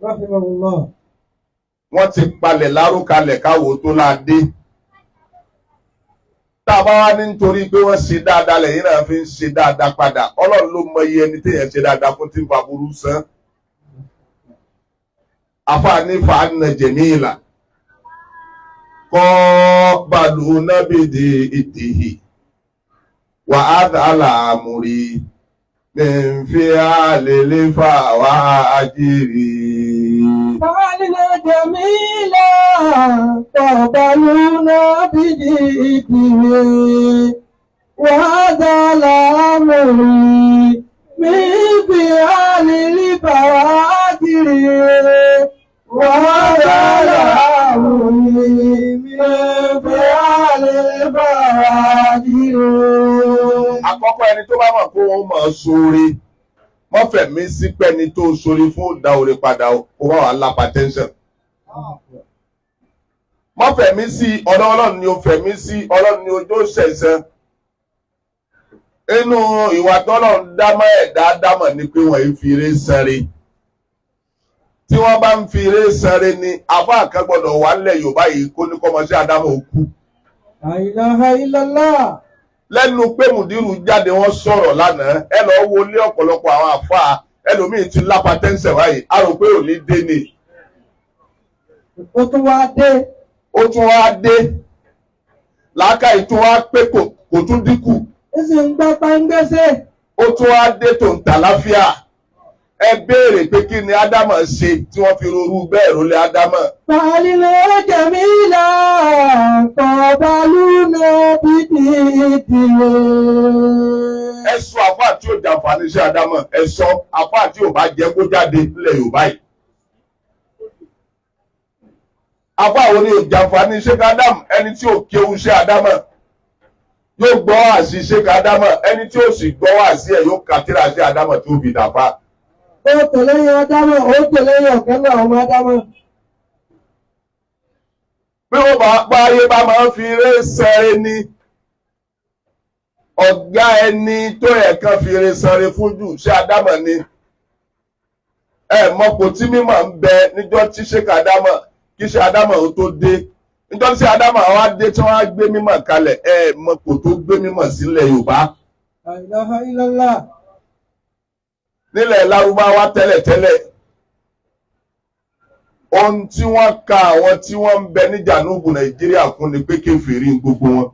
rahimahullah. Wọ́n ti palẹ̀ lárúkalẹ̀ káwo tó láadé. Tá a bá wá ní nítorí pé wọ́n ṣe dáadáa lẹ́yìn náà fi ń ṣe dáadáa padà. Ọlọ́run ló mọ iye ẹni téèyàn ṣe dáadáa fún tí ń fa burú sán. Àfààní fàánà jẹ̀míìlà. Kọ́ bàlù nábìdì ìtìhì. Wà á dàlà àmúrí. Mẹ́ǹfì àlèlé fà wá àjírí. فعلنا جميلا قبلنا بديته وهذا الأمر من فعل الفواجر وهذا الأمر من فعل الفواجر. Àkọ́kọ́ ẹni tó bá mọ̀ kó wọ́n mọ̀ sóore. Wọ́n fẹ̀mí sí pẹ́ni tó sórí fún ìdá orí padà ó wà wà lápá tẹ́ńṣọ̀n. Wọ́n fẹ̀mí sí ọ̀dọ̀ Ọlọ́run ni ó fẹ̀mí sí Ọlọ́run ni ojú ṣẹ̀ṣẹ̀. Inú ìwà tọ́lọ́run dámọ̀ ẹ̀dá dámọ̀ ni pé wọ́n ń fi eré sanre. Tí wọ́n bá ń fi eré sanre ni àbá kan gbọ́dọ̀ wà nílẹ̀ Yorùbá yìí kó ní kọ́mọṣẹ́ Ádámọ̀ òkú. La ilaha illallah. Lẹ́nu pé mùdírù jáde wọ́n sọ̀rọ̀ lánàá ẹ lọ wo lé ọ̀pọ̀lọpọ̀ àwọn àfáà ẹlòmíì ti lápá tẹ́ńsẹ̀ báyìí a rò pé ò ní dé ni. Ó tún wá dé. Ó tún wá dé làákàyè tún wá pé kò tún dínkù. Ó sì ń gbọ́ pàǹgbẹ́sẹ̀. Ó tún wá dé tó ń tà láfíà. Ẹ béèrè pé kí ni Ádámọ̀ ṣe tí wọ́n fi rorú bẹ́ẹ̀ rólé Ádámọ̀. فعلنا جميلا قبلنا بديته. Ẹ sọ àfáà tí ó jàǹfààní iṣẹ́ Ádámọ̀ ẹ sọ àfáà tí ò bá jẹ́ kó jáde nílẹ̀ Yorùbá yìí. Àfáà wo ni ò jàǹfààní iṣẹ́ Ádámọ̀ ẹni tí ò kéwu iṣẹ́ Ádámọ̀ yóò gbọ́ àṣì iṣẹ́ Ádámọ̀ ẹni tí ò sì gbọ́ àṣì ẹ̀ yóò kàtírà iṣẹ́ Ádámọ̀ tí ó fi dàfà. Ó tẹ̀lé yẹn Ádámọ̀, ó tẹ̀lé yẹn ọ̀kan náà ọmọ Ádámọ̀. Bí wọ́n bá pa ayé bá máa ń fi eré sẹ́rẹ́ ní ọ̀gá ẹni tó yẹ kan fi eré sẹ́rẹ́ fún jù ṣé Ádámọ̀ ni. Ẹ mọ̀pọ̀ tí mímọ̀ ń bẹ níjọ́ tí ṣé Ádámọ̀ kí ṣé Ádámọ̀ ó tó dé. Níjọ́ tí Ádámọ̀ wá dé tí wọ́n á gbé mímọ̀ kalẹ̀ ẹ mọ̀pọ̀ tó gbé mímọ̀ sílẹ̀ Yorùbá. La ilaha illallah. Nílẹ̀ Lárúbáwá tẹ́lẹ̀tẹ́lẹ̀. Ohun tí wọ́n ka àwọn tí wọ́n ń bẹ ní Jànúbù Nàìjíríà kún ni pé kèfèrí gbogbo wọn.